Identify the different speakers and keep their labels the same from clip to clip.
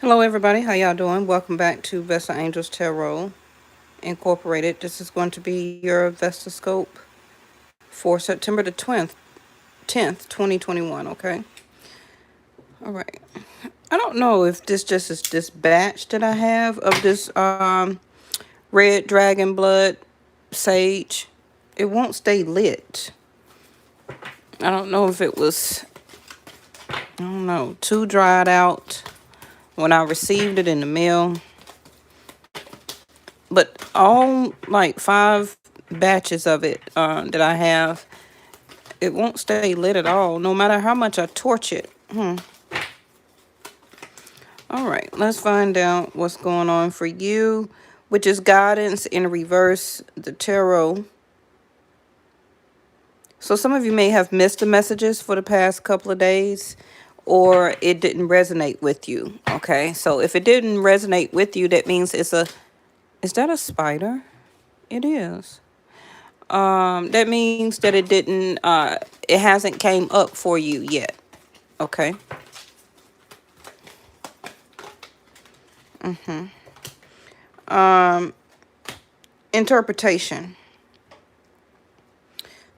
Speaker 1: Hello, everybody. How y'all doing? Welcome back to Vestaangelstarot Incorporated. This is going to be your Vesta scope for September the 10th, 2021. Okay. All right. I don't know if this just is this batch that I have of this red dragon blood sage. It won't stay lit. I don't know if it was, too dried out when I received it in the mail. But all like 5 batches of it that I have, it won't stay lit at all, no matter how much I torch it. All right, let's find out what's going on for you, which is guidance in reverse, the tarot. So some of you may have missed the messages for the past couple of days, or it didn't resonate with you. Okay, so if it didn't resonate with you, that means is that a spider? It is. That means that it hasn't came up for you yet. Okay. Interpretation.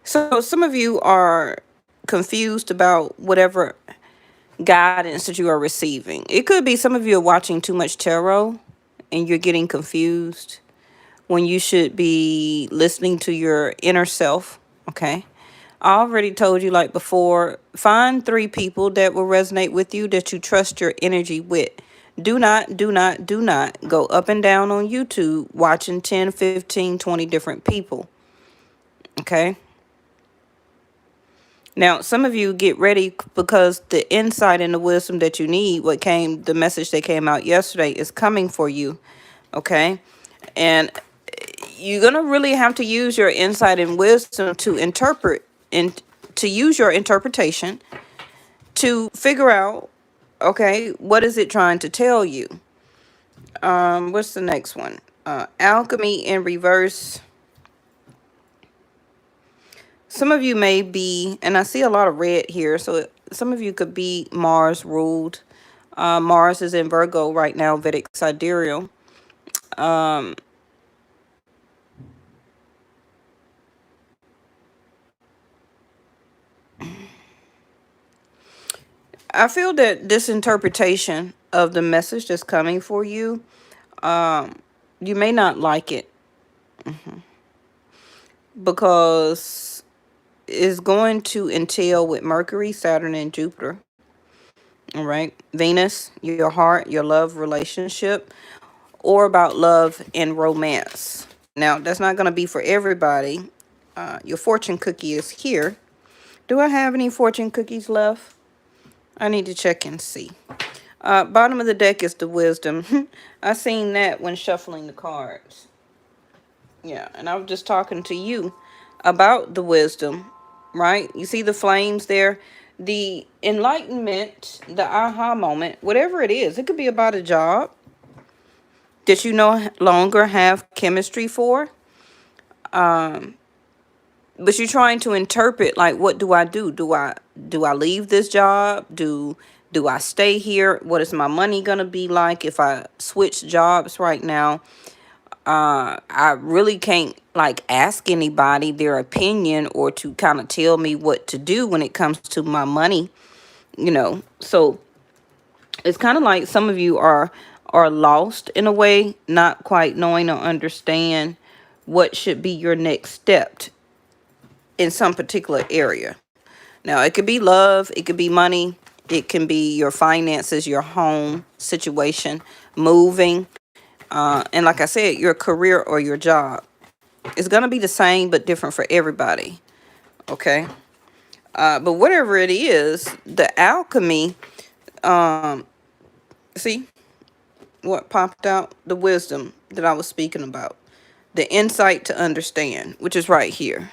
Speaker 1: So some of you are confused about whatever guidance that you are receiving. It could be some of you are watching too much tarot and you're getting confused when you should be listening to your inner self. Okay. I already told you, like before, find 3 people that will resonate with you, that you trust your energy with. Do not go up and down on YouTube watching 10, 15, 20 different people. Okay. Now, some of you get ready because the insight and the wisdom that you need, the message that came out yesterday is coming for you. Okay. And you're going to really have to use your insight and wisdom to interpret and to use your interpretation to figure out, okay, what is it trying to tell you? What's the next one? Alchemy in reverse. Some of you may be, and I see a lot of red here, so some of you could be Mars ruled. Mars is in Virgo right now, Vedic sidereal. I feel that this interpretation of the message that's coming for you, you may not like it. Because it's going to entail with Mercury, Saturn, and Jupiter. All right. Venus, your heart, your love relationship, or about love and romance. Now, that's not going to be for everybody. Your fortune cookie is here. Do I have any fortune cookies left? I need to check and see. Bottom of the deck is the wisdom. I seen that when shuffling the cards. Yeah, and I was just talking to you about the wisdom, right? You see the flames there? The enlightenment, the aha moment, whatever it is. It could be about a job that you no longer have chemistry for. But you're trying to interpret, like, what do I do? Do I leave this job? Do I stay here? What is my money gonna be like if I switch jobs right now? I really can't like ask anybody their opinion or to kind of tell me what to do when it comes to my money, So it's kind of like some of you are lost in a way, not quite knowing or understand what should be your next step in some particular area. Now, it could be love, it could be money, it can be your finances, your home situation, moving, and like I said, your career or your job. It's going to be the same but different for everybody. Okay? But whatever it is, the alchemy, see what popped out? The wisdom that I was speaking about. The insight to understand, which is right here.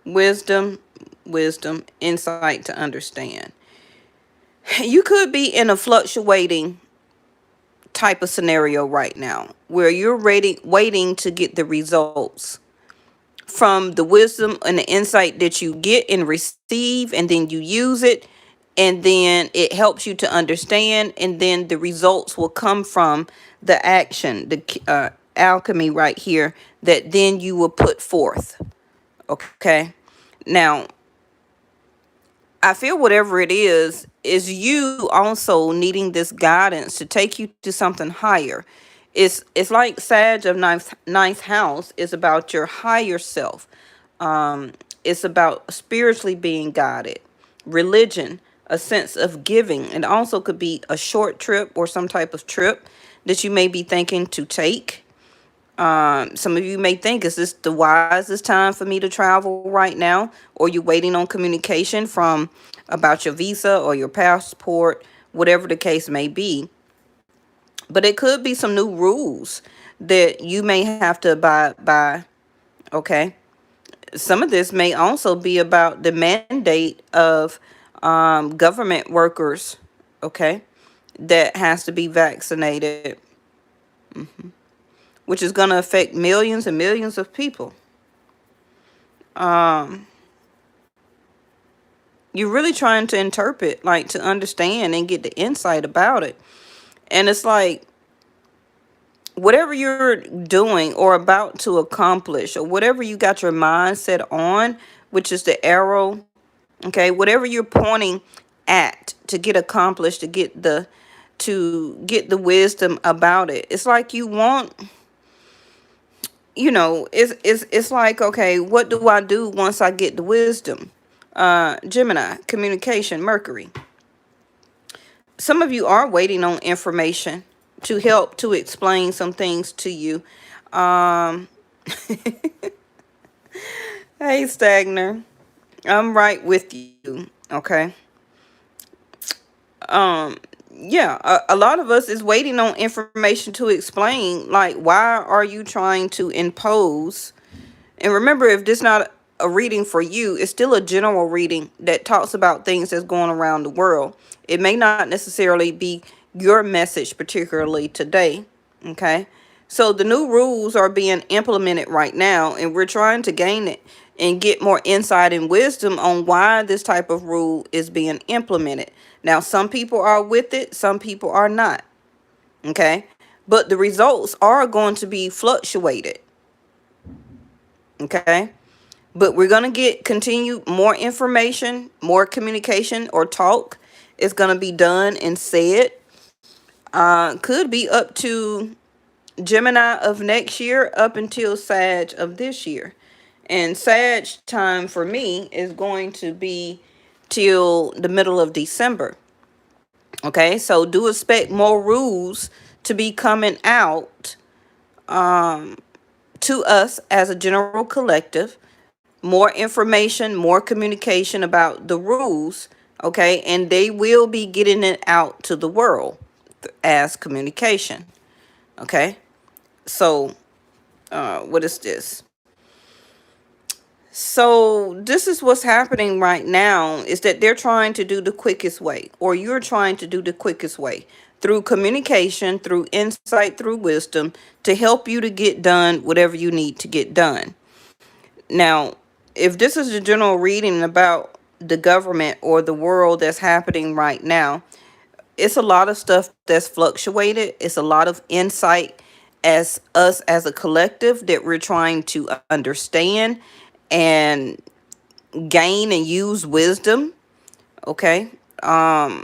Speaker 1: Wisdom, insight to understand. You could be in a fluctuating type of scenario right now where you're waiting to get the results from the wisdom and the insight that you get and receive, and then you use it and then it helps you to understand, and then the results will come from the action, the alchemy right here, that then you will put forth. Okay. Now, I feel whatever it is you also needing this guidance to take you to something higher. It's like Sag of ninth house is about your higher self. It's about spiritually being guided, religion, a sense of giving. It also could be a short trip or some type of trip that you may be thinking to take. Some of you may think, is this the wisest time for me to travel right now? Or you waiting on communication from about your visa or your passport, whatever the case may be. But it could be some new rules that you may have to abide by. Okay. Some of this may also be about the mandate of government workers. Okay. That has to be vaccinated, which is going to affect millions and millions of people. You're really trying to interpret, like to understand and get the insight about it. And it's like, whatever you're doing or about to accomplish, or whatever you got your mind set on, which is the arrow, okay, whatever you're pointing at to get accomplished, to get the wisdom about it. It's like you want, it's like, okay, what do I do once I get the wisdom? Gemini, communication, Mercury. Some of you are waiting on information to help to explain some things to you. Hey, Stagner, I'm right with you. Okay. Yeah, a lot of us is waiting on information to explain, like, why are you trying to impose? And remember, if this not a reading for you, it's still a general reading that talks about things that's going around the world. It may not necessarily be your message particularly today. Okay. So the new rules are being implemented right now, and we're trying to gain it and get more insight and wisdom on why this type of rule is being implemented. Now, some people are with it, some people are not. Okay. But the results are going to be fluctuated. Okay. But we're going to continue more information, more communication or talk is going to be done and said. Could be up to Gemini of next year up until Sag of this year. And Sag time for me is going to be till the middle of December. Okay, so do expect more rules to be coming out to us as a general collective. More information, more communication about the rules. Okay, and they will be getting it out to the world as communication. Okay, so what is this? So this is what's happening right now, is that they're trying to do the quickest way, or you're trying to do the quickest way through communication, through insight, through wisdom, to help you to get done whatever you need to get done. Now, if this is a general reading about the government or the world that's happening right now, it's a lot of stuff that's fluctuated. It's a lot of insight as us as a collective that we're trying to understand and gain and use wisdom. Okay. But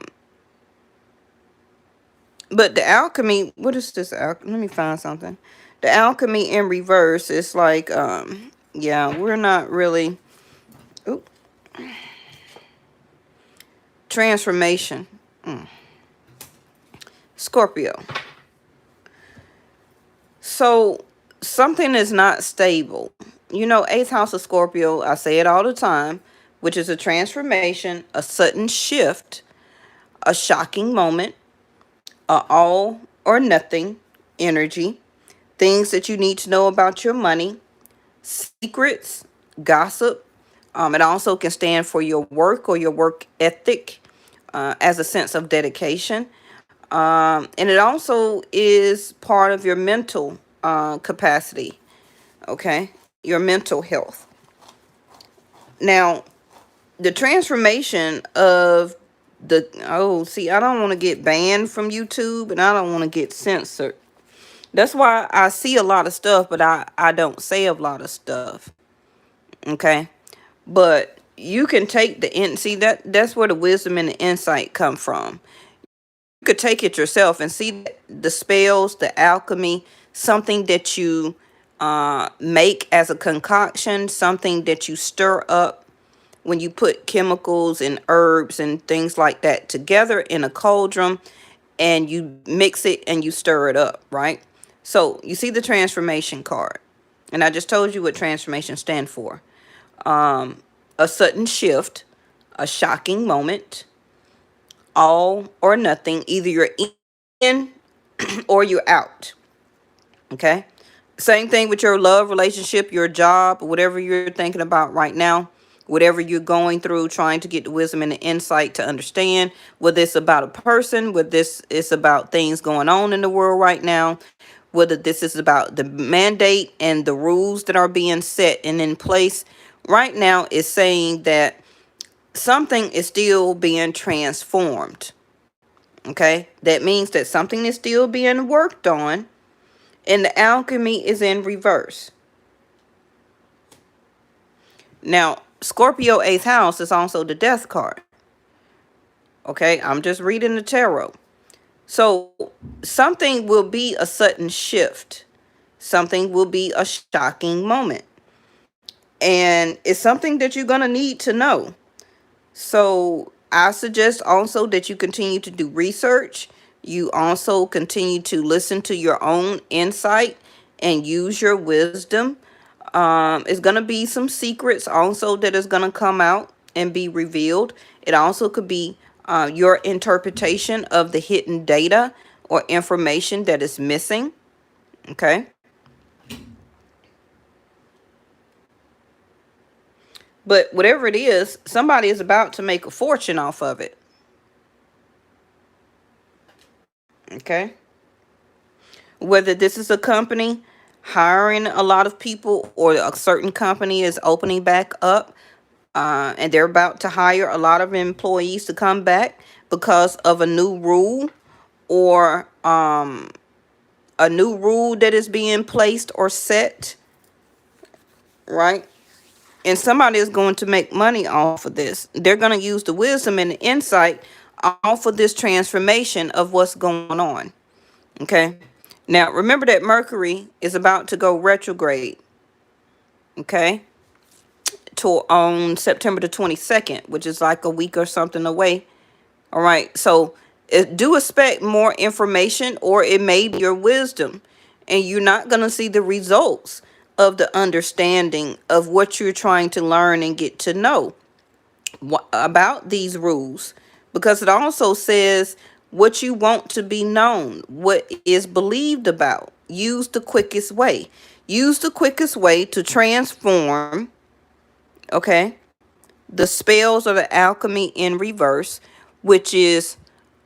Speaker 1: the alchemy, what is this? Let me find something. The alchemy in reverse is like, yeah, we're not really. Ooh. Transformation. Scorpio. So something is not stable. You know, 8th house of Scorpio, I say it all the time, which is a transformation, a sudden shift, a shocking moment, a all or nothing energy, things that you need to know about your money, secrets, gossip. It also can stand for your work or your work ethic as a sense of dedication. And it also is part of your mental capacity, okay? Your mental health. Now, the transformation of see, I don't want to get banned from YouTube, and I don't want to get censored. That's why I see a lot of stuff, but I don't say a lot of stuff. Okay? But you can take see that's where the wisdom and the insight come from. You could take it yourself and see the spells, the alchemy, something that you make as a concoction, something that you stir up when you put chemicals and herbs and things like that together in a cauldron, and you mix it and you stir it up, right? So you see the transformation card, and I just told you what transformation stand for. A sudden shift, a shocking moment, all or nothing. Either you're in or you're out. Okay? Same thing with your love relationship, your job, whatever you're thinking about right now, whatever you're going through, trying to get the wisdom and the insight to understand, whether it's about a person, whether this is about things going on in the world right now, whether this is about the mandate and the rules that are being set and in place right now, is saying that something is still being transformed. Okay? That means that something is still being worked on, and the alchemy is in reverse. Now, Scorpio 8th house is also the death card. Okay, I'm just reading the tarot. So something will be a sudden shift. Something will be a shocking moment. And it's something that you're going to need to know. So I suggest also that you continue to do research. You also continue to listen to your own insight and use your wisdom. It's going to be some secrets also that is going to come out and be revealed. It also could be your interpretation of the hidden data or information that is missing. Okay. But whatever it is, somebody is about to make a fortune off of it. Okay. Whether this is a company hiring a lot of people, or a certain company is opening back up, and they're about to hire a lot of employees to come back because of a new rule, or a new rule that is being placed or set, right? And somebody is going to make money off of this. They're going to use the wisdom and the insight off of this transformation of what's going on. Okay. Now, remember that Mercury is about to go retrograde. Okay. On September the 22nd, which is like a week or something away. All right. So do expect more information, or it may be your wisdom, and you're not going to see the results of the understanding of what you're trying to learn and get to know about these rules, because it also says what you want to be known, what is believed about. Use the quickest way. Use the quickest way to transform, okay, the spells or the alchemy in reverse, which is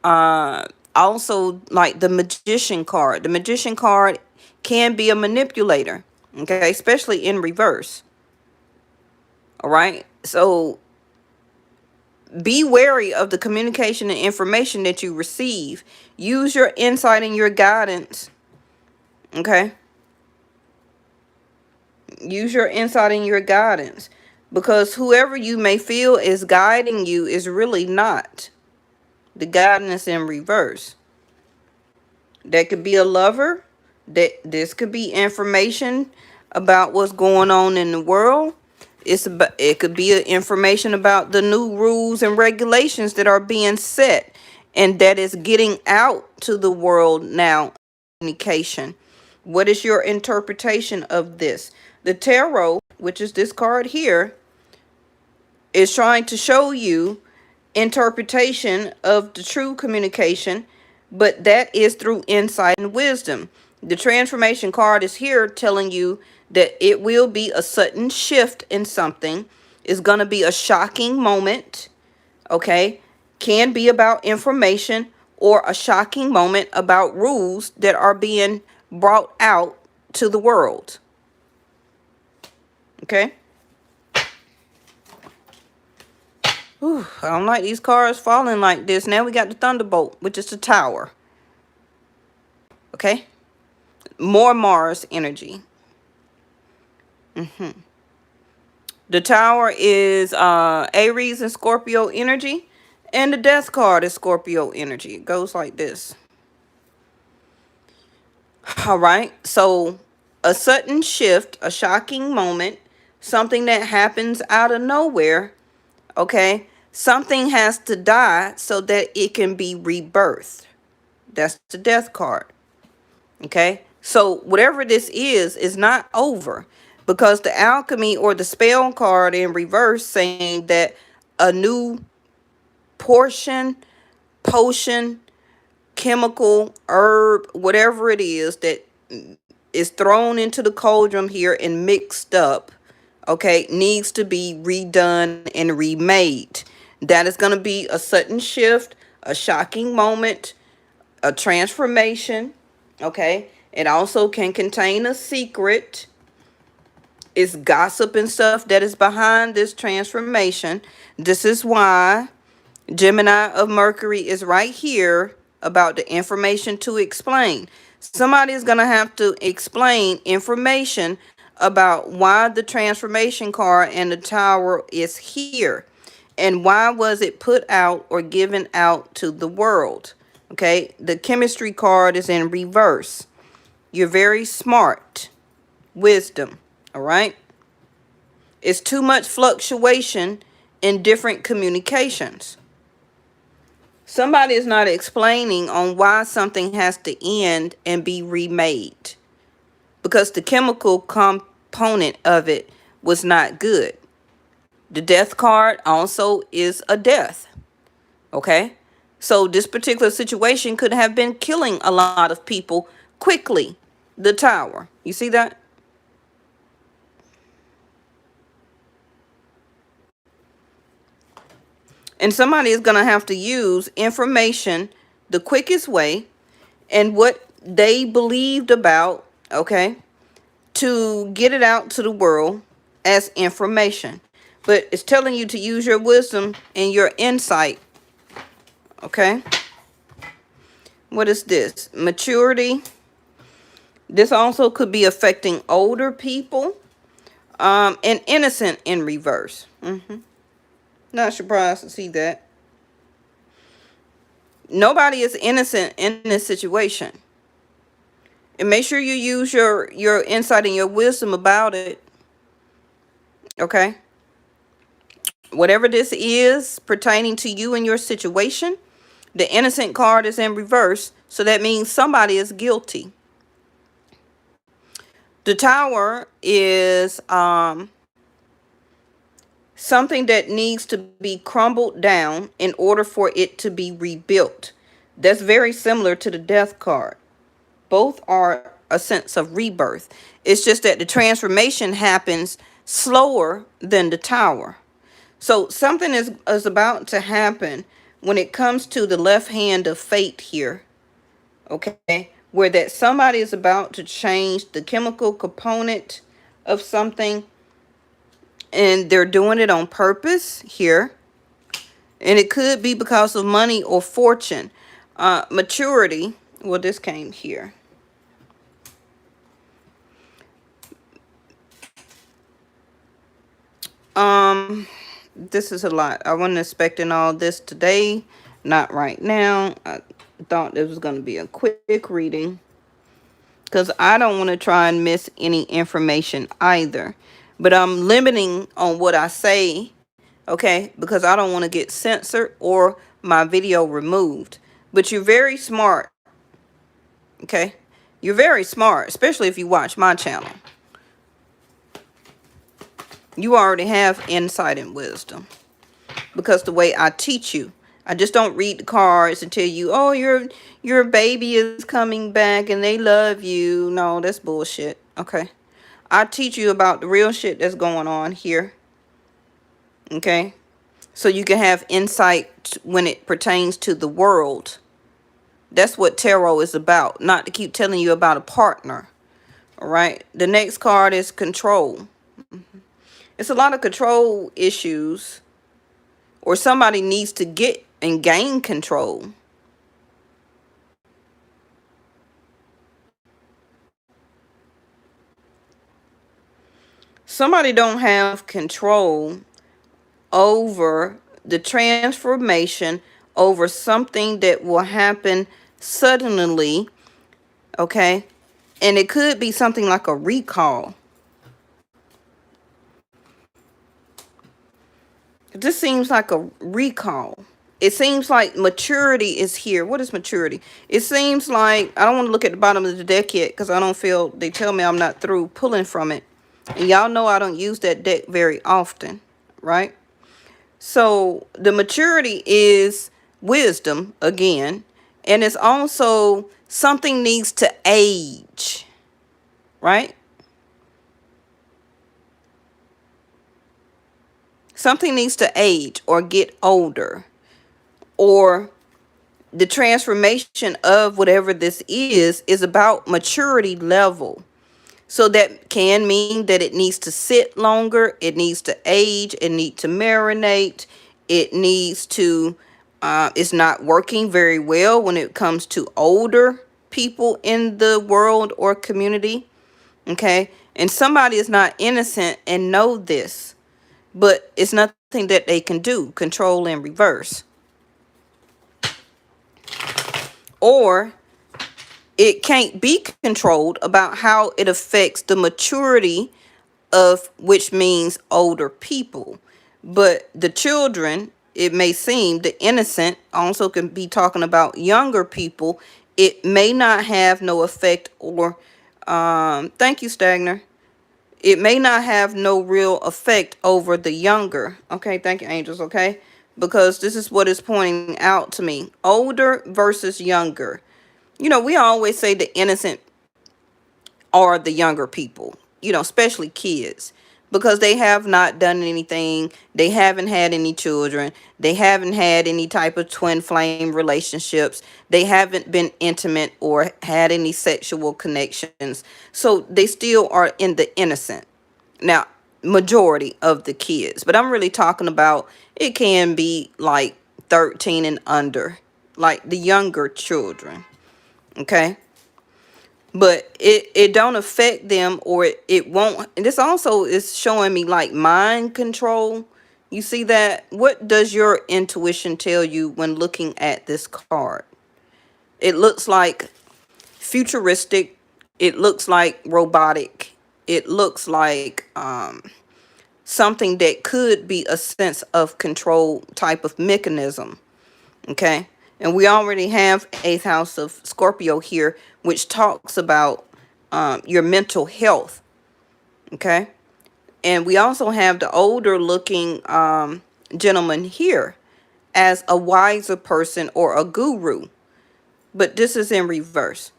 Speaker 1: also like the magician card. The magician card can be a manipulator, okay, especially in reverse. All right. So be wary of the communication and information that you receive. Use your insight and your guidance. Okay. Use your insight and your guidance, because whoever you may feel is guiding you is really not. The guidance in reverse. That could be a lover. This could be information about what's going on in the world. It could be information about the new rules and regulations that are being set, and that is getting out to the world now. Communication. What is your interpretation of this? The tarot, which is this card here, is trying to show you interpretation of the true communication, but that is through insight and wisdom. The transformation card is here telling you that it will be a sudden shift in something. It's going to be a shocking moment, okay? Can be about information, or a shocking moment about rules that are being brought out to the world, okay? Whew, I don't like these cards falling like this. Now we got the Thunderbolt, which is the Tower. Okay? More Mars energy. The Tower is Aries and Scorpio energy. And the Death card is Scorpio energy. It goes like this. All right. So a sudden shift, a shocking moment, something that happens out of nowhere. Okay. Something has to die so that it can be rebirthed. That's the Death card. Okay. So whatever this is not over, because the Alchemy or the Spell card in reverse saying that a new portion, potion, chemical, herb, whatever it is that is thrown into the cauldron here and mixed up, okay, needs to be redone and remade. That is going to be a sudden shift, a shocking moment, a transformation, okay. It also can contain a secret. It's gossip and stuff that is behind this transformation. This is why Gemini of Mercury is right here about the information to explain. Somebody is going to have to explain information about why the transformation card and the Tower is here. And why was it put out or given out to the world? Okay, the chemistry card is in reverse. You're very smart. Wisdom. All right. It's too much fluctuation in different communications. Somebody is not explaining on why something has to end and be remade. Because the chemical component of it was not good. The Death card also is a death. Okay? So this particular situation could have been killing a lot of people quickly. The Tower. You see that? And somebody is going to have to use information the quickest way and what they believed about, okay, to get it out to the world as information. But it's telling you to use your wisdom and your insight, okay? What is this? Maturity. This also could be affecting older people. And innocent in reverse. Not surprised to see that. Nobody is innocent in this situation. And make sure you use your insight and your wisdom about it. Okay? Whatever this is pertaining to you and your situation, the innocent card is in reverse. So that means somebody is guilty. The Tower is something that needs to be crumbled down in order for it to be rebuilt. That's very similar to the Death card. Both are a sense of rebirth. It's just that the transformation happens slower than the Tower. So something is about to happen when it comes to the left hand of fate here. Okay? Where that somebody is about to change the chemical component of something. And they're doing it on purpose here. And it could be because of money or fortune. Maturity. Well, this came here. This is a lot. I wasn't expecting all this today. Not right now. I thought this was going to be a quick reading. Because I don't want to try and miss any information either. But I'm limiting on what I say. Okay? Because I don't want to get censored or my video removed. But you're very smart. Okay? You're very smart. Especially if you watch my channel. You already have insight and wisdom. Because the way I teach you. I just don't read the cards and tell you, oh, your baby is coming back and they love you. No, that's bullshit. Okay. I teach you about the real shit that's going on here. Okay. So you can have insight when it pertains to the world. That's what tarot is about. Not to keep telling you about a partner. All right. The next card is control. It's a lot of control issues or somebody needs to get and gain control. Somebody don't have control over the transformation, over something that will happen suddenly, okay? And it could be something like a recall. This seems like a recall. It seems like maturity is here. What is maturity? It seems like, I don't want to look at the bottom of the deck yet because I don't feel, they tell me I'm not through pulling from it. And y'all know I don't use that deck very often, right? So the maturity is wisdom again. And it's also something needs to age, right? Something needs to age or get older, or the transformation of whatever this is about maturity level. So that can mean that it needs to sit longer, it needs to age, it needs to marinate, it needs to, it's not working very well when it comes to older people in the world or community, okay? And somebody is not innocent and know this, but it's nothing that they can do, control and reverse. Or it can't be controlled about how it affects the maturity of, which means older people. But the children, it may seem, the innocent also can be talking about younger people. It may not have no effect, or thank you, Stagner. It may not have no real effect over the younger. Okay, thank you, angels, okay? Because this is what is pointing out to me. Older versus younger. You know, we always say the innocent are the younger people, you know, especially kids, because they have not done anything. They haven't had any children. They haven't had any type of twin flame relationships. They haven't been intimate or had any sexual connections. So they still are in the innocent. Now, majority of the kids, but I'm really talking about, it can be like 13 and under, like the younger children. Okay. But it don't affect them, or it won't. And this also is showing me like mind control. You see that? What does your intuition tell you when looking at this card? It looks like futuristic. It looks like robotic. It looks like something that could be a sense of control type of mechanism. Okay. And we already have 8th house of Scorpio here, which talks about your mental health. Okay. And we also have the older looking gentleman here as a wiser person or a guru. But this is in reverse.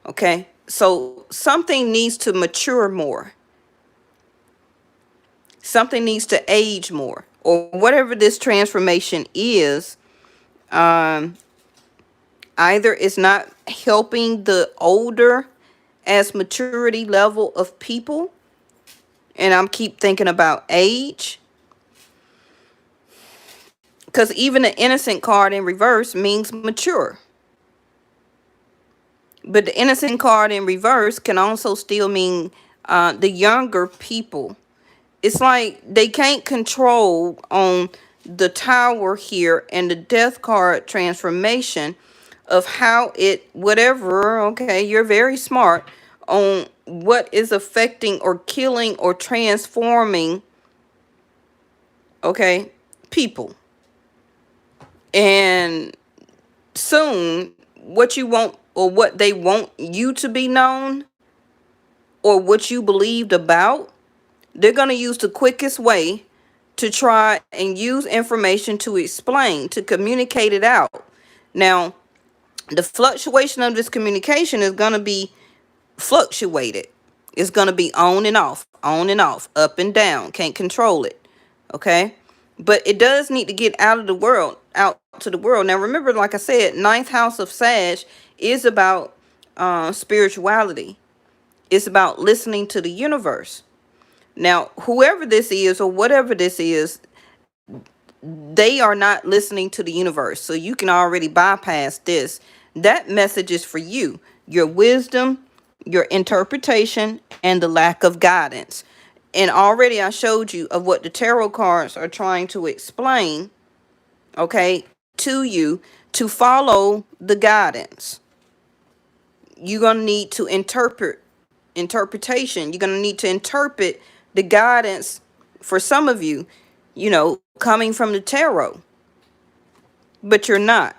Speaker 1: Okay. So something needs to mature more. Something needs to age more. Or whatever this transformation is, either it's not helping the older as maturity level of people, and I'm keep thinking about age, because even the innocent card in reverse means mature, but the innocent card in reverse can also still mean the younger people. It's like they can't control on the tower here and the death card transformation of how it, whatever, okay, you're very smart on what is affecting or killing or transforming, okay, people. And soon, what you want or what they want you to be known, or what you believed about, they're going to use the quickest way to try and use information to explain, to communicate it out. Now, the fluctuation of this communication is going to be fluctuated. It's going to be on and off, up and down. Can't control it. Okay. But it does need to get out of the world, out to the world. Now, remember, like I said, 9th house of Sag is about spirituality. It's about listening to the universe. Now, whoever this is or whatever this is, they are not listening to the universe. So you can already bypass this. That message is for you. Your wisdom, your interpretation, and the lack of guidance. And already I showed you of what the tarot cards are trying to explain, okay, to you to follow the guidance. You're going to need to interpretation. You're going to need to interpret the guidance for some of you, coming from the tarot. But you're not.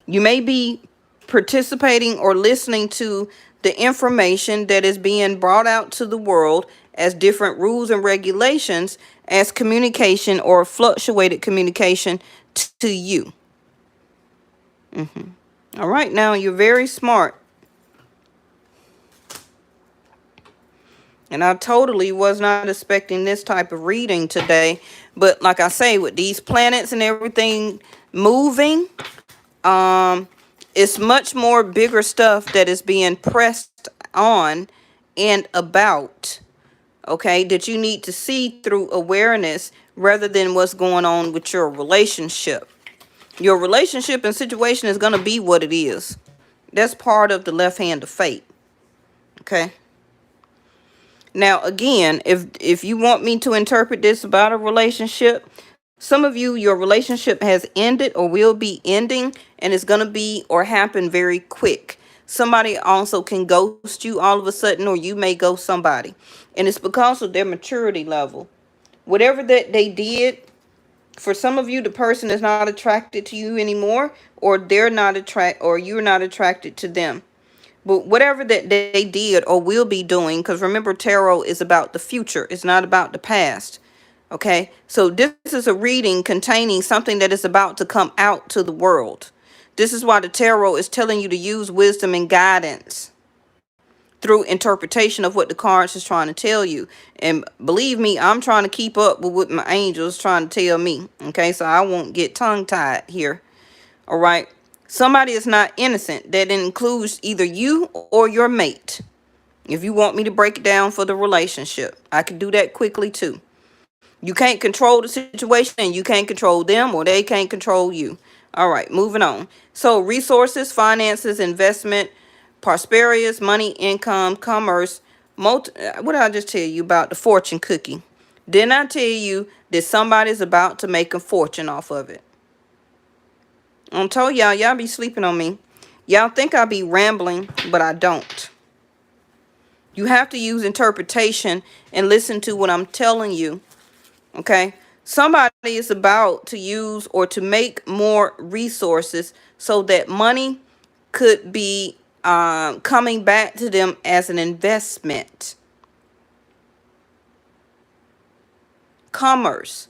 Speaker 1: You may be participating or listening to the information that is being brought out to the world as different rules and regulations as communication or fluctuated communication to you. All right, now you're very smart. And I totally was not expecting this type of reading today. But like I say, with these planets and everything moving, it's much more bigger stuff that is being pressed on and about, okay, that you need to see through awareness rather than what's going on with your relationship. Your relationship and situation is going to be what it is. That's part of the left hand of fate, okay? Now, again, if you want me to interpret this about a relationship, some of you, your relationship has ended or will be ending, and it's going to be or happen very quick. Somebody also can ghost you all of a sudden, or you may ghost somebody. And it's because of their maturity level. Whatever that they did, for some of you, the person is not attracted to you anymore, or you're not attracted to them. But whatever that they did or will be doing, because remember, tarot is about the future. It's not about the past. Okay, so this is a reading containing something that is about to come out to the world. This is why the tarot is telling you to use wisdom and guidance through interpretation of what the cards is trying to tell you. And believe me, I'm trying to keep up with what my angels trying to tell me. Okay, so I won't get tongue-tied here. All right. Somebody is not innocent. That includes either you or your mate. If you want me to break it down for the relationship, I can do that quickly too. You can't control the situation, and you can't control them, or they can't control you. All right, moving on. So resources, finances, investment, prosperous, money, income, commerce. What did I just tell you about the fortune cookie? Didn't I tell you that somebody's about to make a fortune off of it? I told y'all be sleeping on me. Y'all think I be rambling, but I don't. You have to use interpretation and listen to what I'm telling you. Okay, somebody is about to use or to make more resources so that money could be coming back to them as an investment. Commerce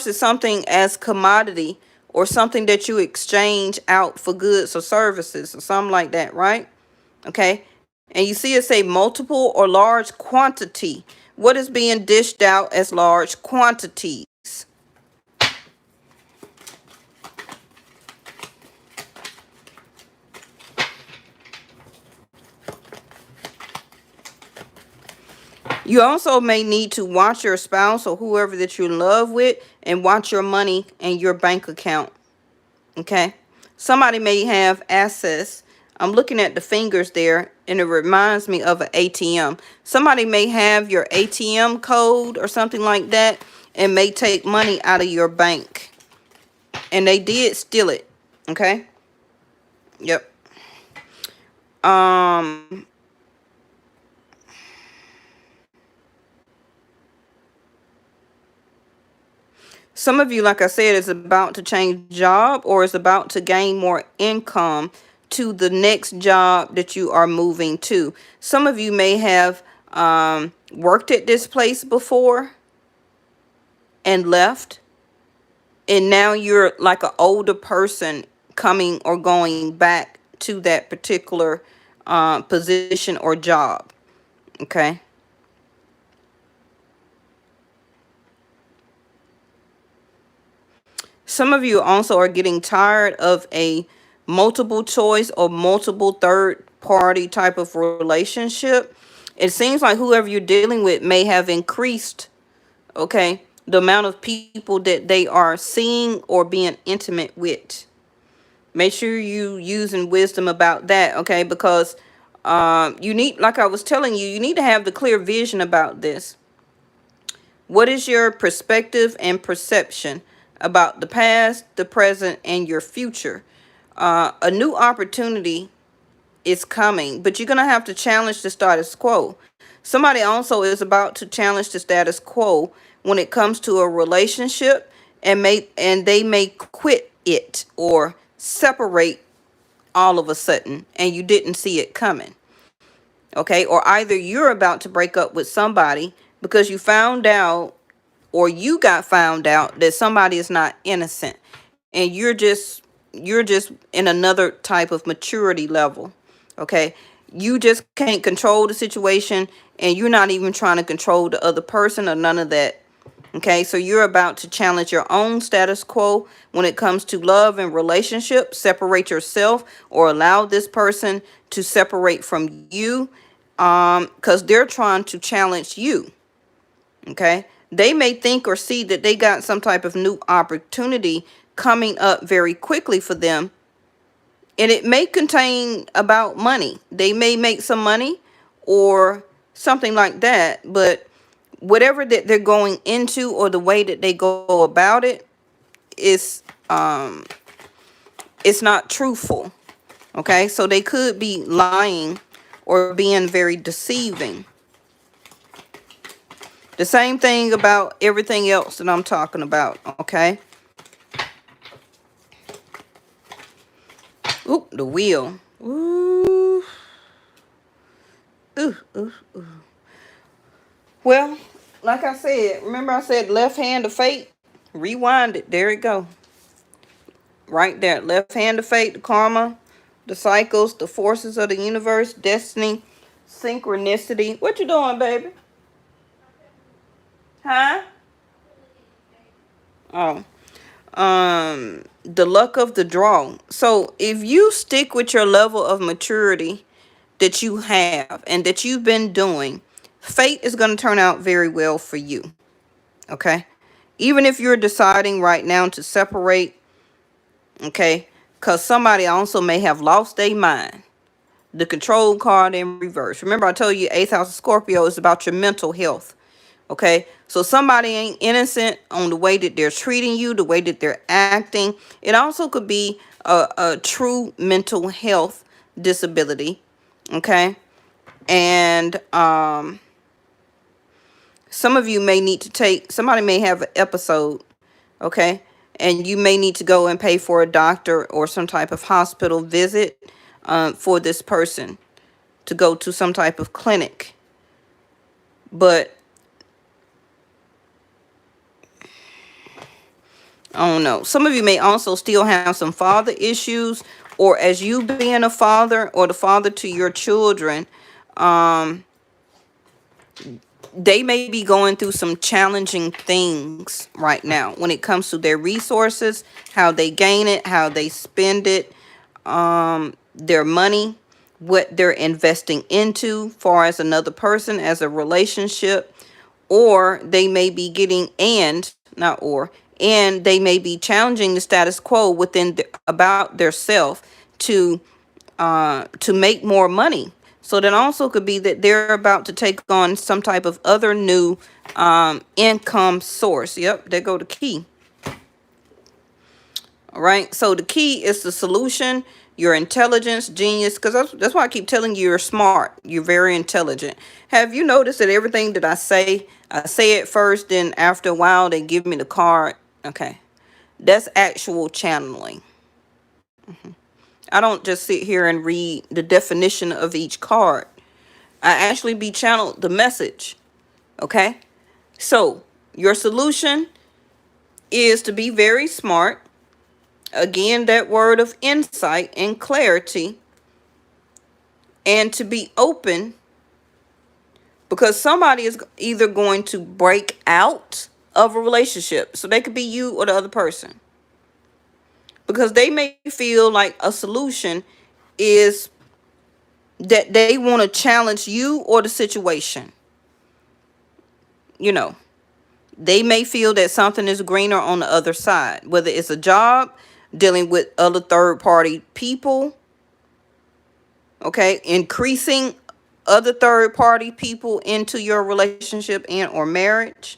Speaker 1: is something as commodity or something that you exchange out for goods or services or something like that, right? Okay, and you see it say multiple or large quantity. What is being dished out as large quantities? You also may need to watch your spouse or whoever that you're in love with, and watch your money and your bank account. Okay, somebody may have access. I'm looking at the fingers there, and it reminds me of an ATM. Somebody may have your ATM code or something like that, and may take money out of your bank. And they did steal it. Okay. Yep. Some of you, like I said, is about to change job or is about to gain more income to the next job that you are moving to. Some of you may have worked at this place before and left. And now you're like an older person coming or going back to that particular position or job. Okay. Some of you also are getting tired of a multiple choice or multiple third party type of relationship. It seems like whoever you're dealing with may have increased, okay, the amount of people that they are seeing or being intimate with. Make sure you using wisdom about that, okay? Because you need, like I was telling you, you need to have the clear vision about this. What is your perspective and perception about the past, the present, and your future? A new opportunity is coming, but you're going to have to challenge the status quo. Somebody also is about to challenge the status quo when it comes to a relationship, and they may quit it or separate all of a sudden and you didn't see it coming. Okay? Or either you're about to break up with somebody because you found out, or you got found out that somebody is not innocent, and you're just in another type of maturity level. Okay? You just can't control the situation, and you're not even trying to control the other person or none of that. Okay, so you're about to challenge your own status quo when it comes to love and relationship. Separate yourself or allow this person to separate from you, because they're trying to challenge you. Okay, they may think or see that they got some type of new opportunity coming up very quickly for them, and it may contain about money. They may make some money or something like that, but whatever that they're going into or the way that they go about it is it's not truthful. Okay, so they could be lying or being very deceiving. The same thing about everything else that I'm talking about. Okay. Oop, the wheel. Ooh. Ooh, ooh, ooh. Well, like I said, remember I said left hand of fate? Rewind it. There it go. Right there. Left hand of fate, the karma, the cycles, the forces of the universe, destiny, synchronicity. What you doing, baby? Huh? Oh. The luck of the draw. So if you stick with your level of maturity that you have and that you've been doing, fate is going to turn out very well for you. Okay? Even if you're deciding right now to separate, okay? Because somebody also may have lost their mind. The control card in reverse. Remember I told you 8th house of Scorpio is about your mental health. Okay, so somebody ain't innocent on the way that they're treating you, the way that they're acting. It also could be a true mental health disability. Okay, and some of you may need to somebody may have an episode. Okay, and you may need to go and pay for a doctor or some type of hospital visit for this person to go to some type of clinic. But I don't know. Some of you may also still have some father issues, or as you being a father or the father to your children, they may be going through some challenging things right now when it comes to their resources, how they gain it, how they spend it, their money, what they're investing into far as another person, as a relationship, or they may be getting and they may be challenging the status quo within about their self to make more money. So that also could be that they're about to take on some type of other new income source. Yep, there go the key. All right, so the key is the solution, your intelligence, genius, because that's why I keep telling you you're smart. You're very intelligent. Have you noticed that everything that I say it first, then after a while they give me the card? Okay, that's actual channeling. I don't just sit here and read the definition of each card. I actually be channeled the message. Okay, so your solution is to be very smart. Again, that word of insight and clarity, and to be open, because somebody is either going to break out of a relationship. So they could be you or the other person, because they may feel like a solution is that they want to challenge you or the situation. You know, They may feel that something is greener on the other side, whether it's a job, dealing with other third party people, okay, increasing other third party people into your relationship and or marriage,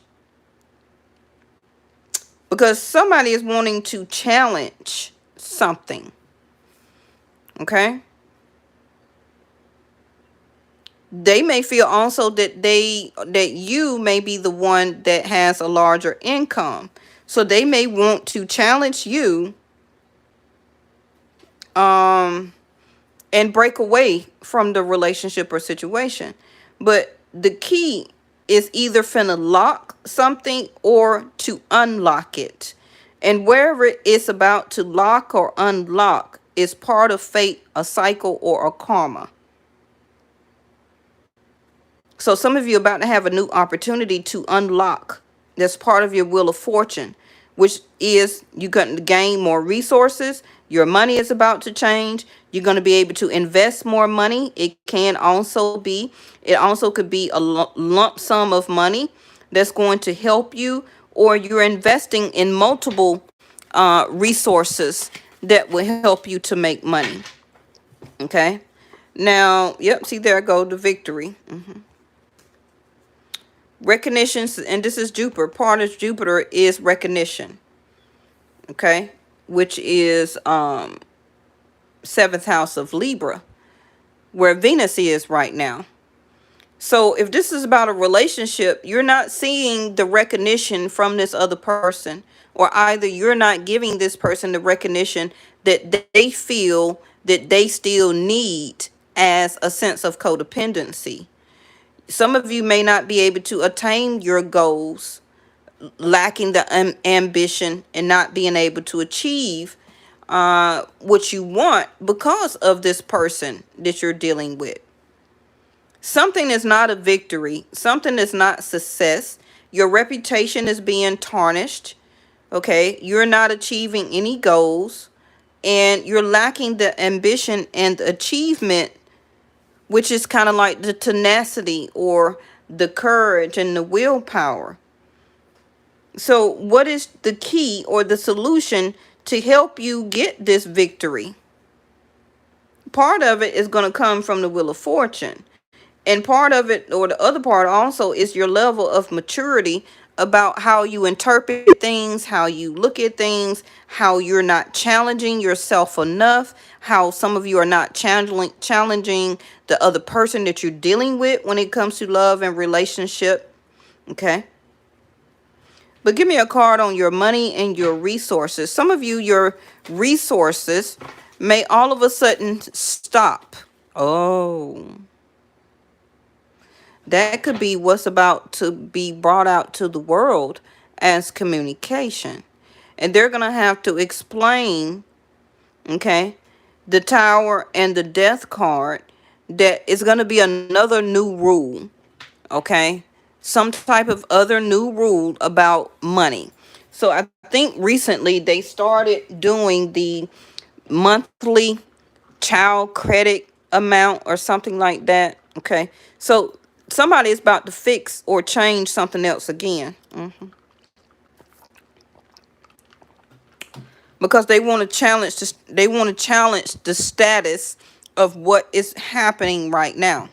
Speaker 1: because somebody is wanting to challenge something, okay. They may feel also that you may be the one that has a larger income, so they may want to challenge you and break away from the relationship or situation. But the key is either finna lock something or to unlock it. And wherever it's about to lock or unlock is part of fate, a cycle, or a karma. So some of you are about to have a new opportunity to unlock. That's part of your wheel of fortune, which is you're going to gain more resources. Your money is about to change. You're going to be able to invest more money. It also could be a lump sum of money that's going to help you, or you're investing in multiple resources that will help you to make money. Okay. Now, yep, see, there I go, the victory. Recognition, and this is Jupiter. Part of Jupiter is recognition, okay, which is 7th house of Libra, where Venus is right now. So if this is about a relationship, you're not seeing the recognition from this other person, or either you're not giving this person the recognition that they feel that they still need as a sense of codependency. Some of you may not be able to attain your goals, lacking the ambition and not being able to achieve what you want because of this person that you're dealing with. Something is not a victory. Something is not success. Your reputation is being tarnished. Okay, you're not achieving any goals, and you're lacking the ambition and achievement, which is kind of like the tenacity or the courage and the willpower. So what is the key or the solution to help you get this victory? Part of it is going to come from the Wheel of Fortune. And part of it, or the other part also, is your level of maturity about how you interpret things, how you look at things, how you're not challenging yourself enough, how some of you are not challenging the other person that you're dealing with when it comes to love and relationship. Okay. But give me a card on your money and your resources. Some of you, your resources may all of a sudden stop. Oh, that could be what's about to be brought out to the world as communication. And they're going to have to explain, okay, the Tower and the Death card, that is going to be another new rule, okay? Some type of other new rule about money. So I think recently they started doing the monthly child credit amount or something like that. Okay. So somebody is about to fix or change something else again. Because they want to challenge this, they want to challenge the status of what is happening right now.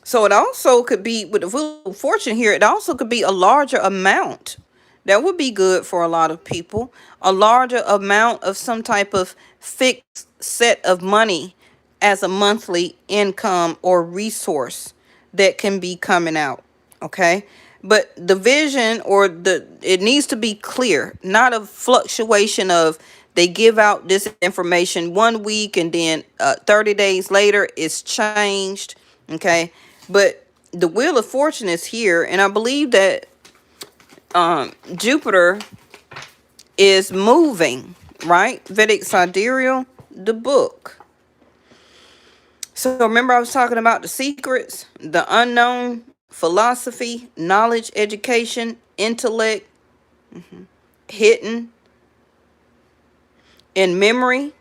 Speaker 1: So it also could be, with the Wheel of Fortune here, it also could be a larger amount. That would be good for a lot of people. A larger amount of some type of fixed set of money as a monthly income or resource that can be coming out. Okay. But the vision, or it needs to be clear, not a fluctuation of they give out this information 1 week and then 30 days later it's changed. Okay. But the Wheel of Fortune is here, and I believe that Jupiter is moving, right? Vedic Sidereal, the book. So remember I was talking about the secrets, the unknown, philosophy, knowledge, education, intellect, hidden, and memory.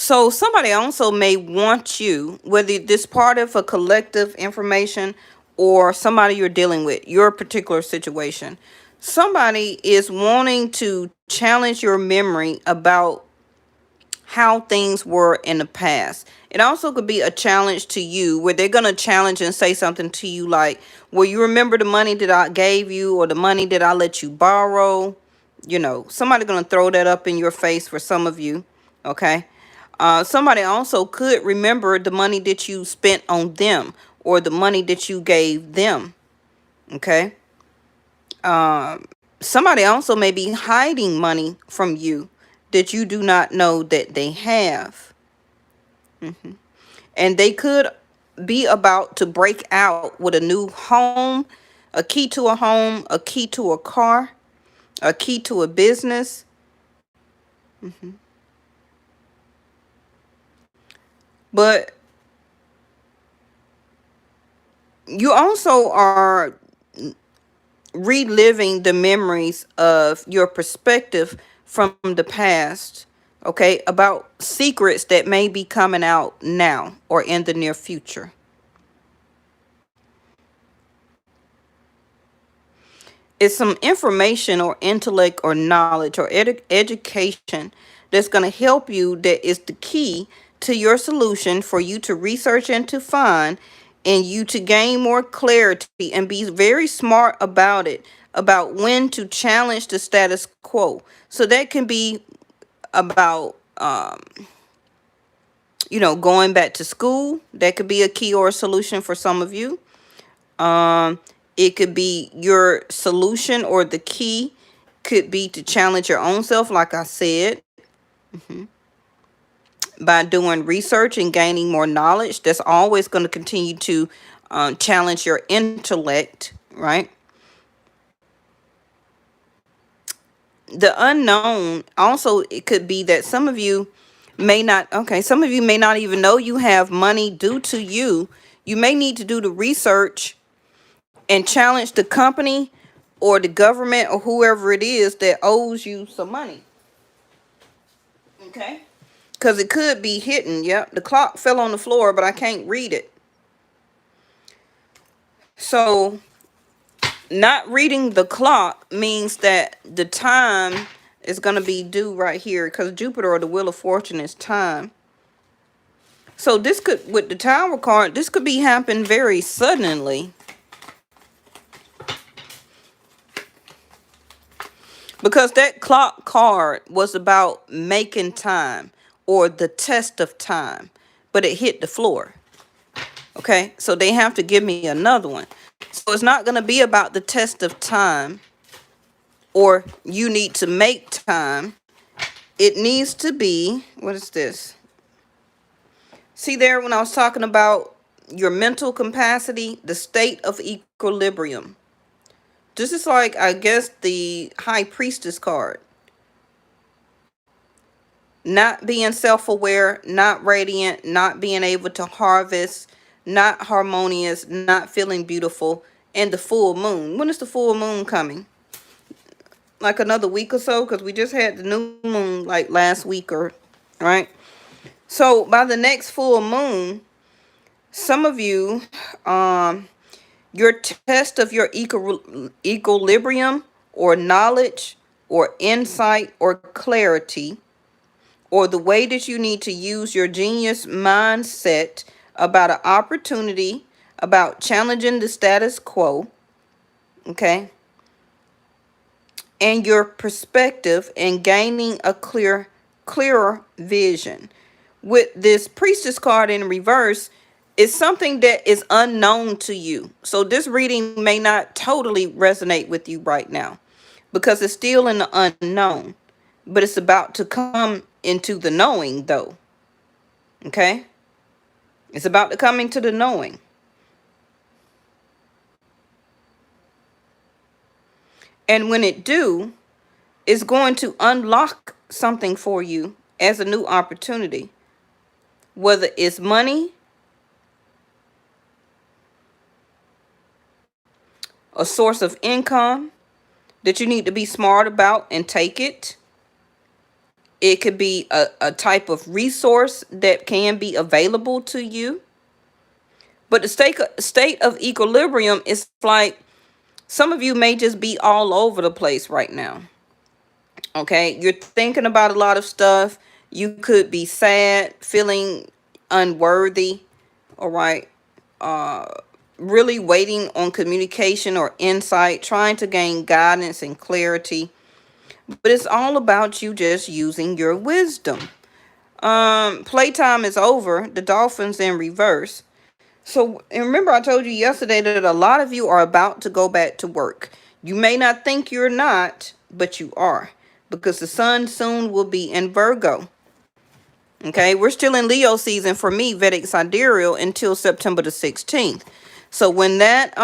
Speaker 1: So somebody also may want you, whether this part of a collective information or somebody you're dealing with, your particular situation. Somebody is wanting to challenge your memory about how things were in the past. It also could be a challenge to you where they're going to challenge and say something to you like, well, you remember the money that I gave you or the money that I let you borrow? You know, somebody going to throw that up in your face for some of you. Okay. Somebody also could remember the money that you spent on them or the money that you gave them. Okay. Somebody also may be hiding money from you that you do not know that they have. And they could be about to break out with a new home, a key to a home, a key to a car, a key to a business. But you also are reliving the memories of your perspective from the past, okay, about secrets that may be coming out now or in the near future. It's some information or intellect or knowledge or education that's going to help you, that is the key to your solution for you to research and to find, and you to gain more clarity and be very smart about it, about when to challenge the status quo. So that can be about going back to school. That could be a key or a solution for some of you. It could be your solution, or the key could be to challenge your own self, like I said, by doing research and gaining more knowledge. That's always going to continue to challenge your intellect, right? The unknown also, it could be that some of you may not, some of you may not even know you have money due to you. You may need to do the research and challenge the company or the government or whoever it is that owes you some money. Okay? Because it could be hidden. Yep, the clock fell on the floor, but I can't read it. So, not reading the clock means that the time is going to be due right here, because Jupiter, or the Wheel of Fortune, is time. So this could, with the Tower card, this could be happen very suddenly. Because that clock card was about making time, or the test of time, but it hit the floor. Okay, so they have to give me another one. So it's not going to be about the test of time, or you need to make time. It needs to be, what is this? See there, when I was talking about your mental capacity, the state of equilibrium. This is like, I guess, the High Priestess card. Not being self-aware, not radiant, not being able to harvest, not harmonious, not feeling beautiful, and the full moon. When is the full moon coming? Like another week or so, because we just had the new moon like last week, or right? So by the next full moon, some of you, your test of your equilibrium or knowledge or insight or clarity, or the way that you need to use your genius mindset about an opportunity, about challenging the status quo, okay, and your perspective, and gaining a clearer vision. With this Priestess card in reverse, is something that is unknown to you. So this reading may not totally resonate with you right now, because it's still in the unknown, but it's about to come into the knowing, though. Okay? It's about to come into the knowing. And when it do, it's going to unlock something for you as a new opportunity. Whether it's money, a source of income that you need to be smart about and take it. It could be a type of resource that can be available to you. But the state of equilibrium is like some of you may just be all over the place right now. Okay, you're thinking about a lot of stuff. You could be sad, feeling unworthy. All right. Really waiting on communication or insight, trying to gain guidance and clarity. But it's all about you just using your wisdom. Playtime is over. The dolphins in reverse. So, and remember I told you yesterday that a lot of you are about to go back to work. You may not think you're not, but you are. Because the sun soon will be in Virgo. Okay, we're still in Leo season for me, Vedic Sidereal, until September the 16th. So when that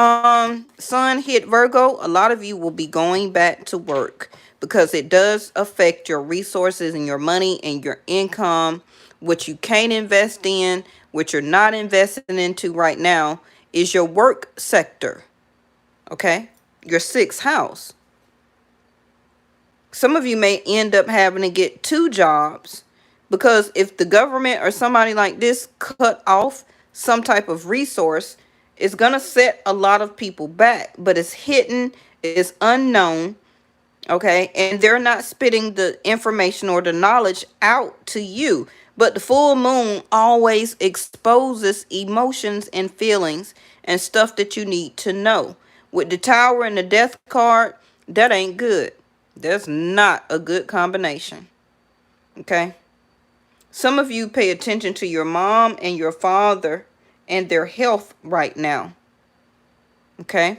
Speaker 1: sun hit Virgo, a lot of you will be going back to work because it does affect your resources and your money and your income. What you can't invest in, what you're not investing into right now is your work sector. Okay, your sixth house. Some of you may end up having to get 2 jobs because if the government or somebody like this cut off some type of resource, it's going to set a lot of people back. But it's hidden, it's unknown, okay? And they're not spitting the information or the knowledge out to you. But the full moon always exposes emotions and feelings and stuff that you need to know. With the Tower and the Death card, that ain't good. That's not a good combination. Okay? Some of you pay attention to your mom and your father and their health right now. Okay?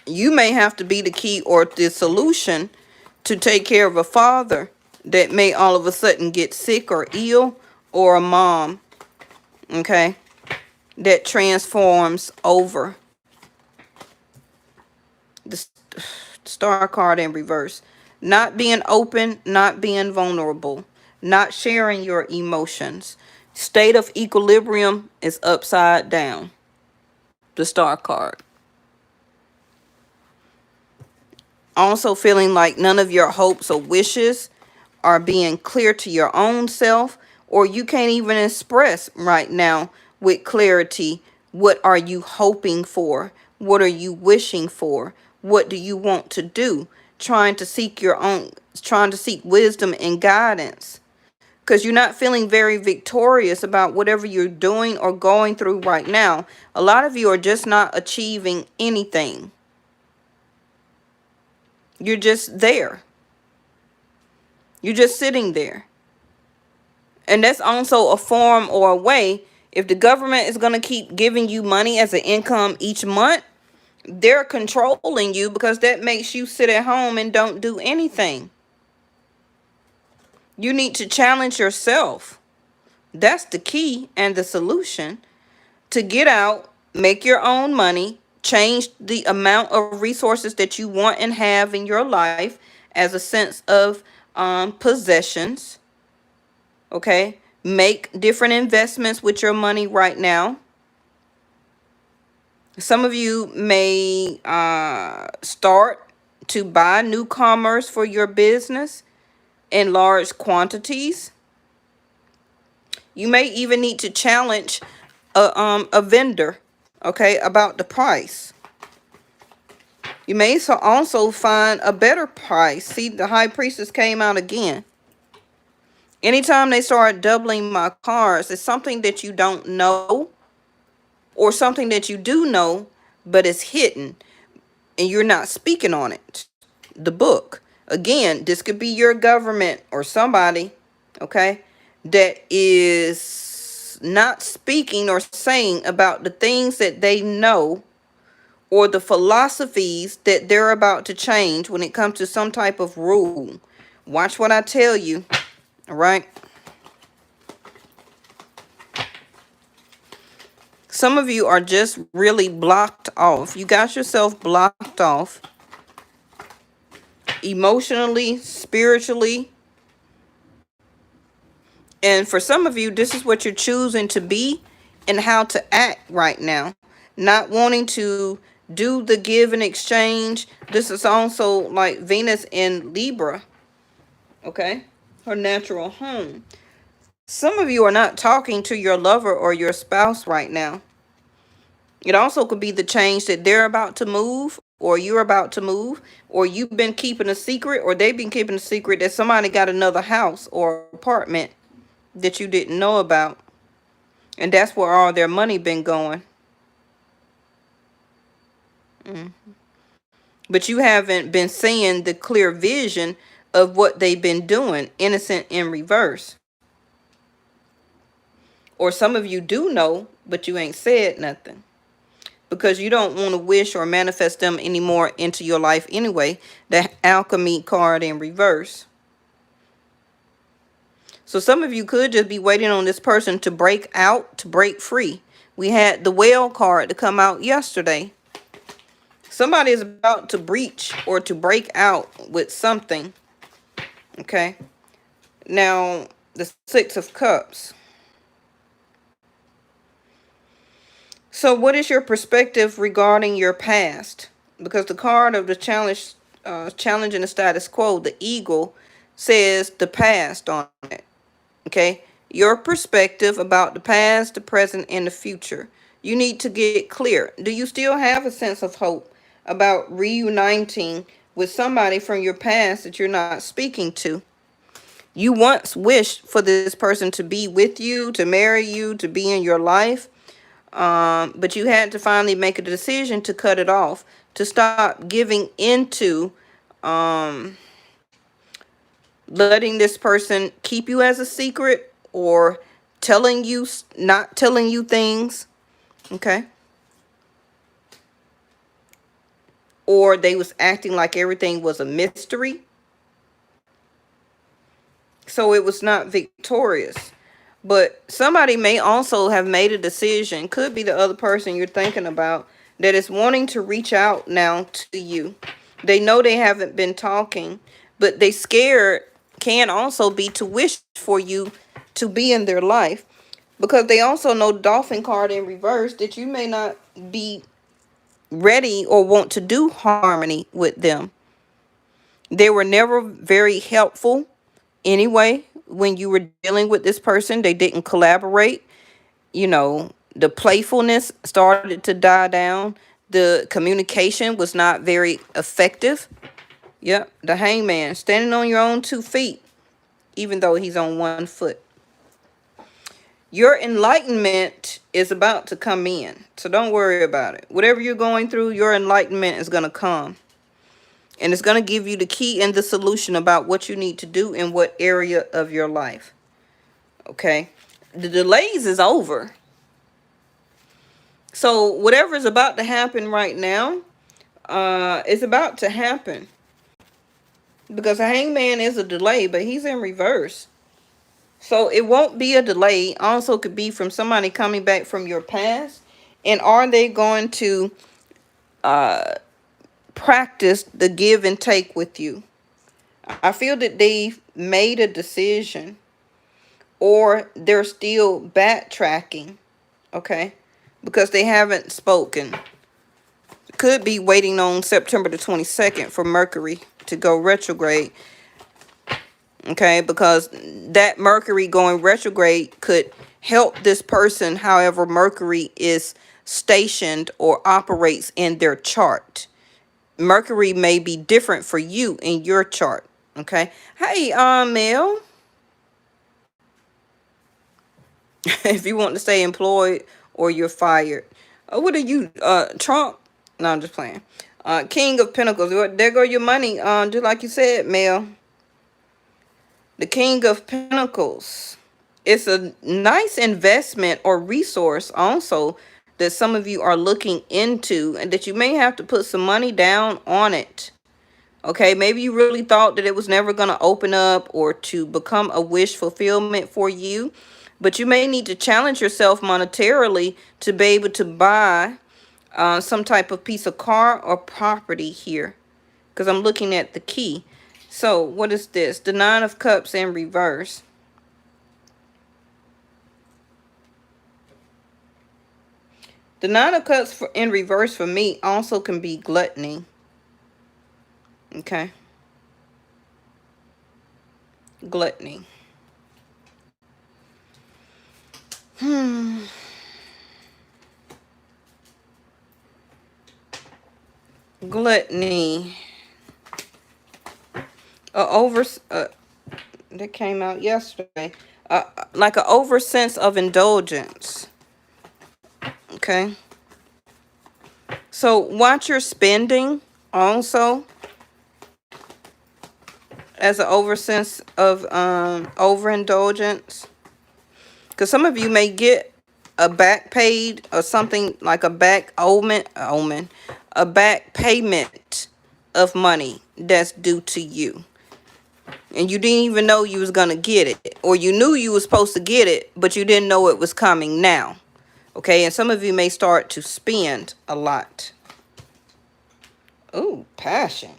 Speaker 1: You may have to be the key or the solution to take care of a father that may all of a sudden get sick or ill, or a mom, okay, that transforms over. The Star card in reverse. Not being open, not being vulnerable, not sharing your emotions. State of equilibrium is upside down. The Star card. Also feeling like none of your hopes or wishes are being clear to your own self, or you can't even express right now with clarity what are you hoping for, what are you wishing for, what do you want to do, trying to seek wisdom and guidance, because you're not feeling very victorious about whatever you're doing or going through right now. A lot of you are just not achieving anything. You're just there. You're just sitting there. And that's also a form or a way. If the government is going to keep giving you money as an income each month, they're controlling you because that makes you sit at home and don't do anything. You need to challenge yourself. That's the key and the solution to get out, make your own money, change the amount of resources that you want and have in your life as a sense of possessions. Okay, make different investments with your money right now. Some of you may start to buy new commerce for your business in large quantities. You may even need to challenge a vendor, okay, about the price. You may also find a better price. See, the High Priestess came out again. Anytime they start doubling my cards, it's something that you don't know or something that you do know, but it's hidden and you're not speaking on it. The book. Again, this could be your government or somebody, okay, that is not speaking or saying about the things that they know or the philosophies that they're about to change when it comes to some type of rule. Watch what I tell you, all right? Some of you are just really blocked off. You got yourself blocked off emotionally, spiritually. And for some of you, this is what you're choosing to be and how to act right now. Not wanting to Do the give and exchange. This is also like Venus in Libra, okay? Her natural home. Some of you are not talking to your lover or your spouse right now. It also could be the change that they're about to move, or you're about to move, or you've been keeping a secret, or they've been keeping a secret that somebody got another house or apartment that you didn't know about. And that's where all their money been going. But you haven't been seeing the clear vision of what they've been doing, innocent in reverse. Or some of you do know, but you ain't said nothing. Because you don't want to wish or manifest them anymore into your life anyway. The alchemy card in reverse. So some of you could just be waiting on this person to break out, to break free. We had the whale card to come out yesterday. Somebody is about to breach or to break out with something. Okay. Now, the Six of Cups. So what is your perspective regarding your past? Because the card of the challenging the status quo, the eagle, says the past on it. Okay? Your perspective about the past, the present, and the future. You need to get clear. Do you still have a sense of hope about reuniting with somebody from your past that you're not speaking to? You once wished for this person to be with you, to marry you, to be in your life. But you had to finally make a decision to cut it off, to stop giving into letting this person keep you as a secret or not telling you things, okay? Or they was acting like everything was a mystery. So it was not victorious. But somebody may also have made a decision, could be the other person you're thinking about, that is wanting to reach out now to you. They know they haven't been talking, but they scared can also be to wish for you to be in their life. Because they also know Dolphin card in reverse that you may not be ready or want to do harmony with them. They were never very helpful anyway. When you were dealing with this person, they didn't collaborate. The playfulness started to die down. The communication was not very effective. Yep, the hangman, standing on your own 2 feet, even though he's on 1 foot. Your enlightenment is about to come in, so don't worry about it. Whatever you're going through, your enlightenment is going to come. And it's going to give you the key and the solution about what you need to do in what area of your life. Okay? The delays is over. So whatever is about to happen right now, is about to happen. Because a hangman is a delay, but he's in reverse. So it won't be a delay. Also could be from somebody coming back from your past. And are they going to practice the give and take with you? I feel that they've made a decision, or they're still backtracking, okay? Because they haven't spoken. Could be waiting on September the 22nd for Mercury to go retrograde. Okay, because that Mercury going retrograde could help this person. However, Mercury is stationed or operates in their chart. Mercury may be different for you in your chart. Okay. Hey, Mel. If you want to stay employed or you're fired. What are you, Trump? No, I'm just playing. King of Pentacles. There go your money. Just like you said, Mel. The King of Pentacles. It's a nice investment or resource also that some of you are looking into, and that you may have to put some money down on it. Okay, maybe you really thought that it was never going to open up or to become a wish fulfillment for you. But you may need to challenge yourself monetarily to be able to buy some type of piece of car or property here. Because I'm looking at the key. So what is this? The Nine of Cups in reverse. The Nine of Cups in reverse for me also can be gluttony. Okay. Gluttony. Gluttony. That came out yesterday. Like an over sense of indulgence. Okay. So watch your spending also as an over sense of overindulgence. Because some of you may get a back paid or something like a back a back payment of money that's due to you. And you didn't even know you was going to get it. Or you knew you was supposed to get it, but you didn't know it was coming now. Okay, and some of you may start to spend a lot. Ooh, passion.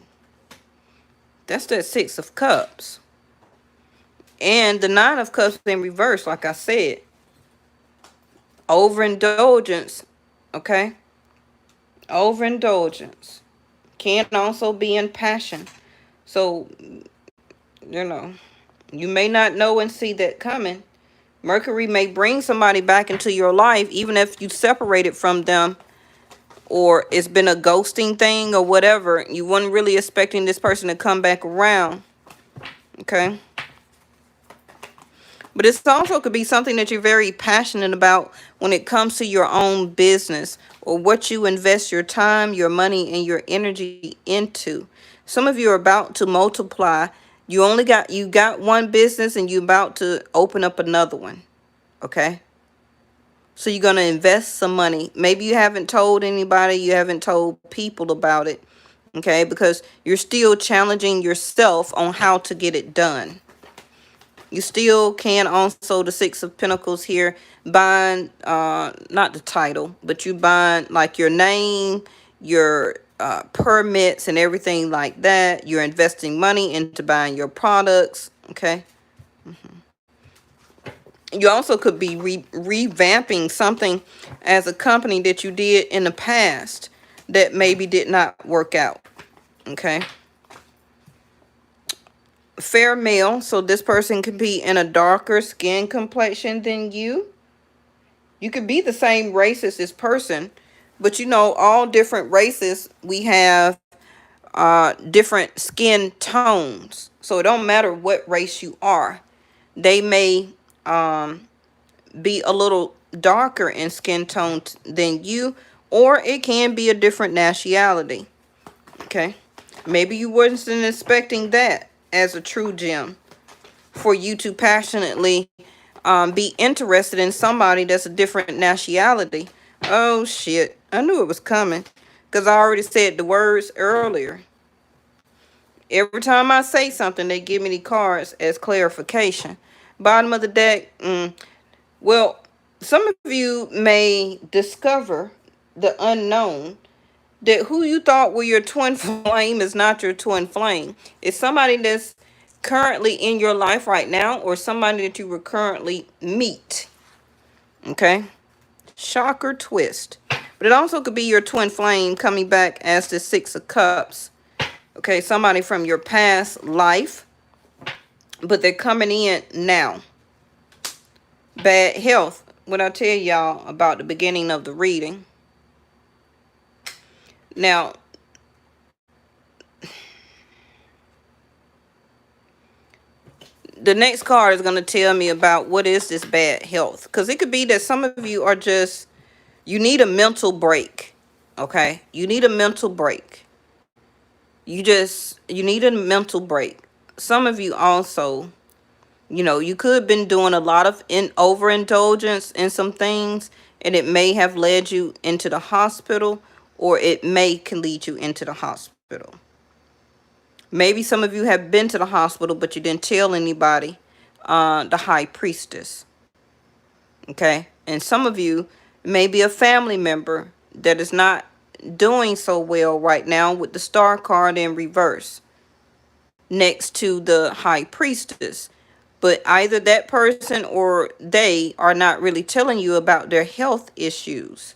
Speaker 1: That's that Six of Cups. And the Nine of Cups in reverse, like I said. Overindulgence, okay? Overindulgence can also be in passion. So, you may not know and see that coming. Mercury may bring somebody back into your life, even if you separated from them, or it's been a ghosting thing or whatever. You weren't really expecting this person to come back around, okay? But it also could be something that you're very passionate about when it comes to your own business or what you invest your time, your money, and your energy into. Some of you are about to multiply. You got one business and you're about to open up another one. Okay? So you're going to invest some money. Maybe you haven't told anybody, you haven't told people about it. Okay? Because you're still challenging yourself on how to get it done. You still can also, the Six of Pentacles here, bind, not the title, but you bind like your name, your permits and everything like that. You're investing money into buying your products, okay? You also could be revamping something as a company that you did in the past that maybe did not work out, okay? Fair male, so this person could be in a darker skin complexion than you. You could be the same race as this person, but all different races, we have different skin tones. So it don't matter what race you are. They may be a little darker in skin tone than you, or it can be a different nationality. Okay, maybe you wasn't expecting that as a true gem for you to passionately be interested in somebody that's a different nationality. Oh shit, I knew it was coming because I already said the words earlier. Every time I say something, they give me the cards as clarification. Bottom of the deck. Well, some of you may discover the unknown, that who you thought were your twin flame is not your twin flame. It's somebody that's currently in your life right now, or somebody that you will currently meet. Okay? Shocker twist. But it also could be your twin flame coming back as the Six of Cups. Okay, somebody from your past life, but they're coming in now. Bad health. What I tell y'all about the beginning of the reading. Now, the next card is going to tell me about what is this bad health. Because it could be that some of you are just, you need a mental break. Okay? You need a mental break. You need a mental break. Some of you also, you could have been doing a lot of overindulgence in some things, and it may have led you into the hospital, or it can lead you into the hospital. Maybe some of you have been to the hospital, but you didn't tell anybody, the high priestess. Okay? And some of you may be a family member that is not doing so well right now with the star card in reverse next to the high priestess. But either that person or they are not really telling you about their health issues.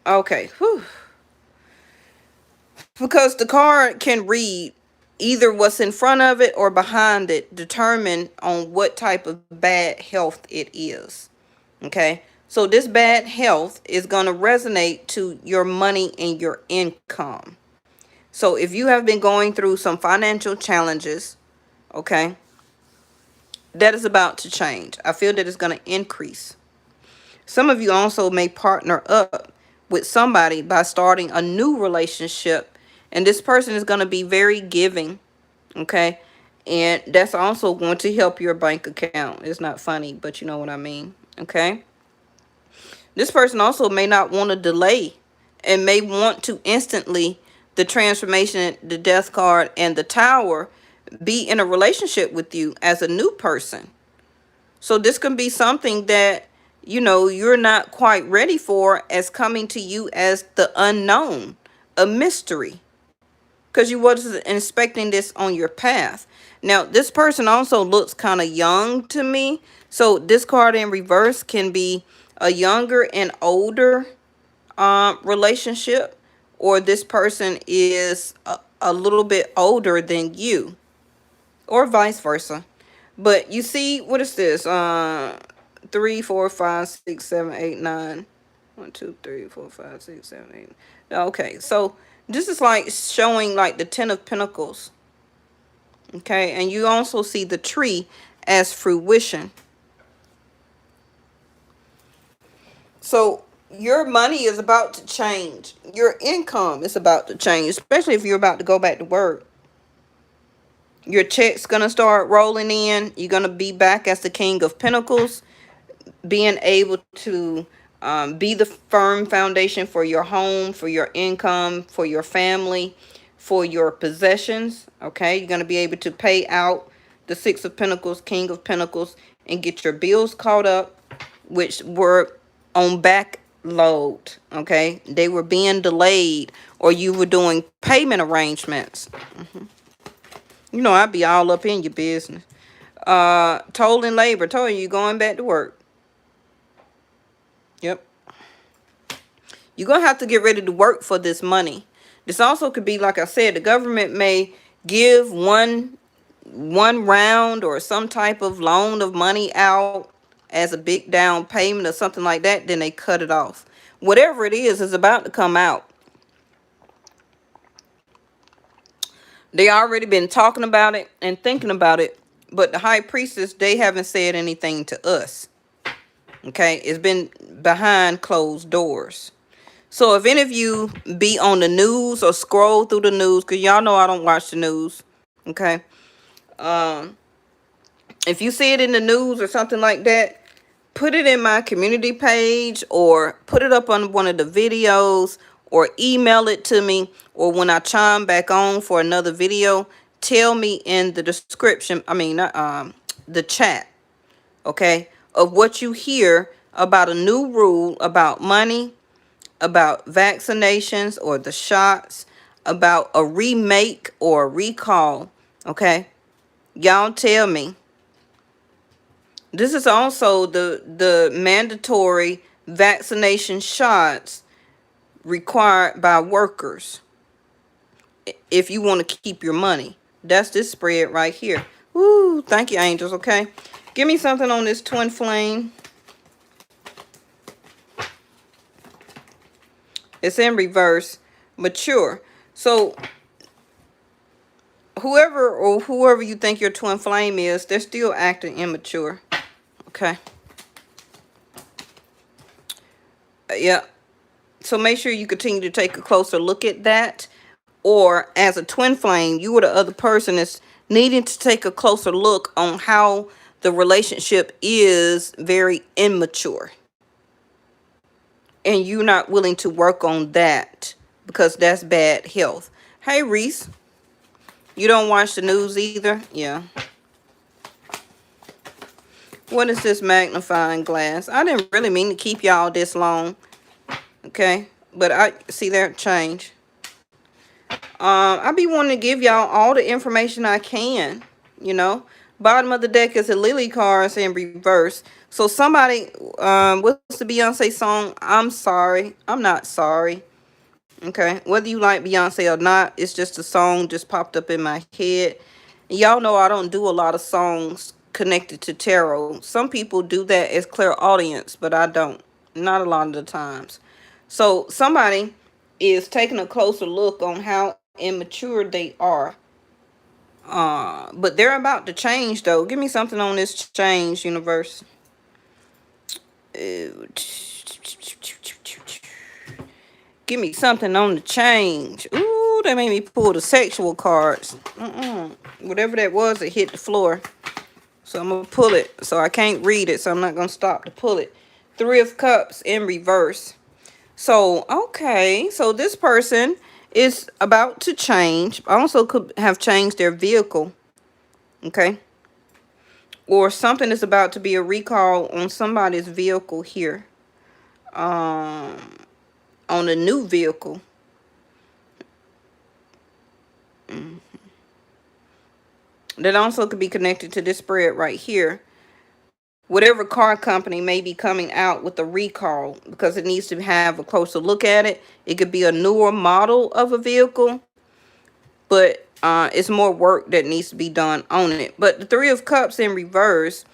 Speaker 1: Okay. Whew. Because the card can read either what's in front of it or behind it, determine on what type of bad health it is. Okay. So this bad health is going to resonate to your money and your income. So if you have been going through some financial challenges, okay, that is about to change. I feel that it's going to increase. Some of you also may partner up with somebody by starting a new relationship, and this person is going to be very giving, okay? And that's also going to help your bank account. It's not funny, but you know what I mean, okay? This person also may not want to delay and may want to instantly, the transformation, the death card, and the tower, be in a relationship with you as a new person. So this can be something that, you know, you're not quite ready for, as coming to you as the unknown, a mystery, because you wasn't expecting this on your path. Now, this person also looks kind of young to me. So this card in reverse can be a younger and older relationship, or this person is a little bit older than you, or vice versa. But you see, what is this? 3, 4, 5, 6, 7, 8, 9. 1, 2, 3, 4, 5, 6, 7, 8. Okay, so this is like showing like the 10 of Pentacles. Okay, and you also see the tree as fruition. So your money is about to change. Your income is about to change, especially if you're about to go back to work. Your check's going to start rolling in. You're going to be back as the King of Pentacles, being able to be the firm foundation for your home, for your income, for your family, for your possessions. Okay, you're going to be able to pay out the Six of Pentacles, King of Pentacles, and get your bills caught up, which were on back load. Okay, they were being delayed, or you were doing payment arrangements. You know, I'd be all up in your business. Toll and labor. Told you going back to work. Yep. You're going to have to get ready to work for this money. This also could be, like I said, the government may give one round or some type of loan of money out as a big down payment or something like that. Then they cut it off. Whatever it is about to come out. They already been talking about it and thinking about it. But the high priestess, they haven't said anything to us. Okay, it's been behind closed doors. So if any of you be on the news or scroll through the news, because y'all know I don't watch the news, okay? If you see it in the news or something like that, put it in my community page, or put it up on one of the videos, or email it to me, or when I chime back on for another video, tell me in the description, the chat, okay, of what you hear about a new rule about money, about vaccinations or the shots, about a remake or a recall, okay? Y'all tell me. This is also the mandatory vaccination shots required by workers if you want to keep your money. That's this spread right here. Woo, thank you, angels, okay? Give me something on this twin flame. It's in reverse. Mature. So whoever you think your twin flame is, they're still acting immature. Okay. Yeah. So make sure you continue to take a closer look at that. Or as a twin flame, you or the other person is needing to take a closer look on how the relationship is very immature. And you're not willing to work on that because that's bad health. Hey, Reese. You don't watch the news either? Yeah. What is this magnifying glass? I didn't really mean to keep y'all this long. Okay. But I see that change. I be wanting to give y'all all the information I can, you know. Bottom of the deck is a lily card in reverse. So somebody, what's the Beyonce song? I'm sorry. I'm not sorry. Okay. Whether you like Beyonce or not, it's just a song just popped up in my head. Y'all know I don't do a lot of songs connected to tarot. Some people do that as clairaudience, but I don't. Not a lot of the times. So somebody is taking a closer look on how immature they are. But they're about to change though. Give me something on this change, universe. Give me something on the change. Ooh, they made me pull the sexual cards. Whatever that was, it hit the floor. So I'm going to pull it. So I can't read it, so I'm not going to stop to pull it. Three of Cups in reverse. So, okay. So this person is about to change. Also could have changed their vehicle. Okay. Or something is about to be a recall on somebody's vehicle here. On a new vehicle. That also could be connected to this spread right here. Whatever car company may be coming out with a recall because it needs to have a closer look at it. It could be a newer model of a vehicle, but it's more work that needs to be done on it. But the Three of Cups in reverse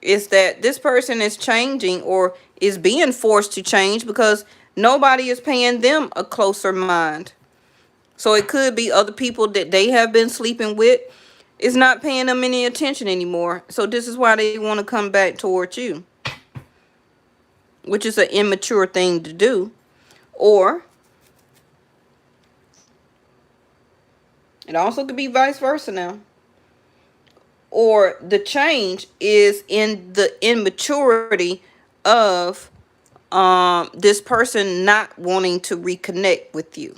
Speaker 1: is that this person is changing or is being forced to change because nobody is paying them a closer mind. So it could be other people that they have been sleeping with is not paying them any attention anymore. So this is why they want to come back towards you, which is an immature thing to do. Or it also could be vice versa now. Or the change is in the immaturity of this person not wanting to reconnect with you.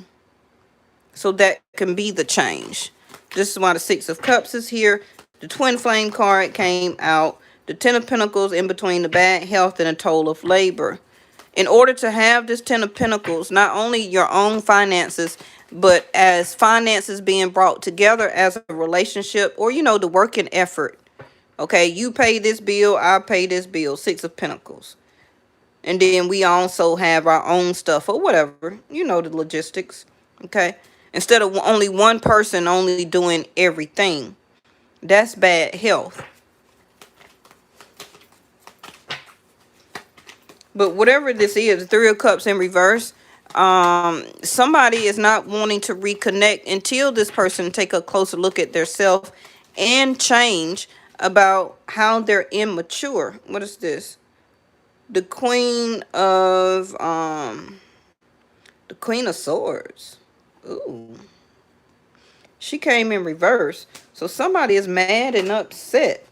Speaker 1: So that can be the change. This is why the Six of Cups is here. The Twin Flame card came out. The Ten of Pentacles in between the bad health and a toll of labor. In order to have this Ten of Pentacles, not only your own finances, but as finances being brought together as a relationship, or, you know, the working effort. Okay, you pay this bill, I pay this bill. Six of Pentacles. And then we also have our own stuff or whatever. You know the logistics. Okay. Instead of only one person only doing everything. That's bad health. But whatever this is, Three of Cups in reverse, somebody is not wanting to reconnect until this person take a closer look at their self and change about how they're immature. What is this? The Queen of Swords. Ooh. She came in reverse. So somebody is mad and upset.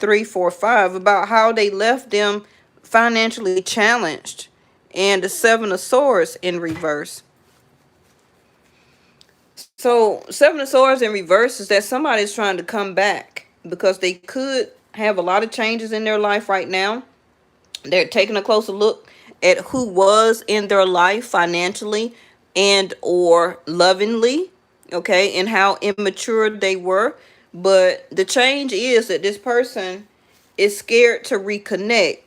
Speaker 1: 3, 4, 5 about how they left them financially challenged. And the Seven of Swords in reverse. So Seven of Swords in reverse is that somebody's trying to come back because they could have a lot of changes in their life right now. They're taking a closer look at who was in their life financially and or lovingly, okay, and how immature they were. But the change is that this person is scared to reconnect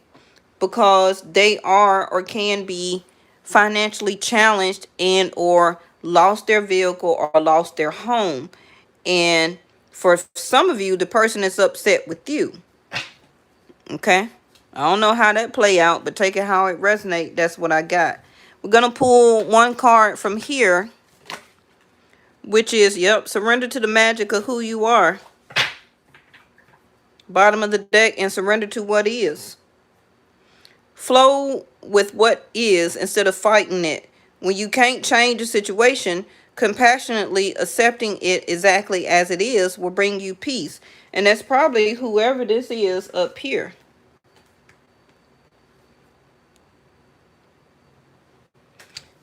Speaker 1: because they are or can be financially challenged and or lost their vehicle or lost their home. And for some of you, the person is upset with you. Okay. I don't know how that play out, but take it how it resonates. That's what I got. We're going to pull one card from here, which is, yep, surrender to the magic of who you are. Bottom of the deck, and surrender to what is. Flow with what is instead of fighting it. When you can't change a situation, compassionately accepting it exactly as it is will bring you peace. And that's probably whoever this is up here.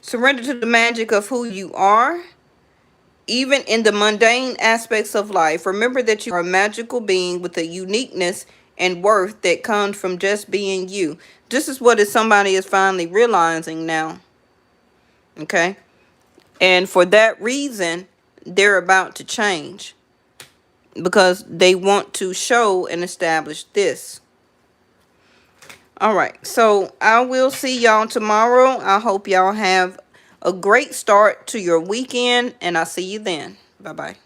Speaker 1: Surrender to the magic of who you are, even in the mundane aspects of life. Remember that you are a magical being with a uniqueness and worth that comes from just being you. This is what somebody is finally realizing now. Okay? And for that reason, they're about to change. because they want to show and establish this. All right, so I will see y'all tomorrow. I hope y'all have a great start to your weekend, and I'll see you then. Bye-bye.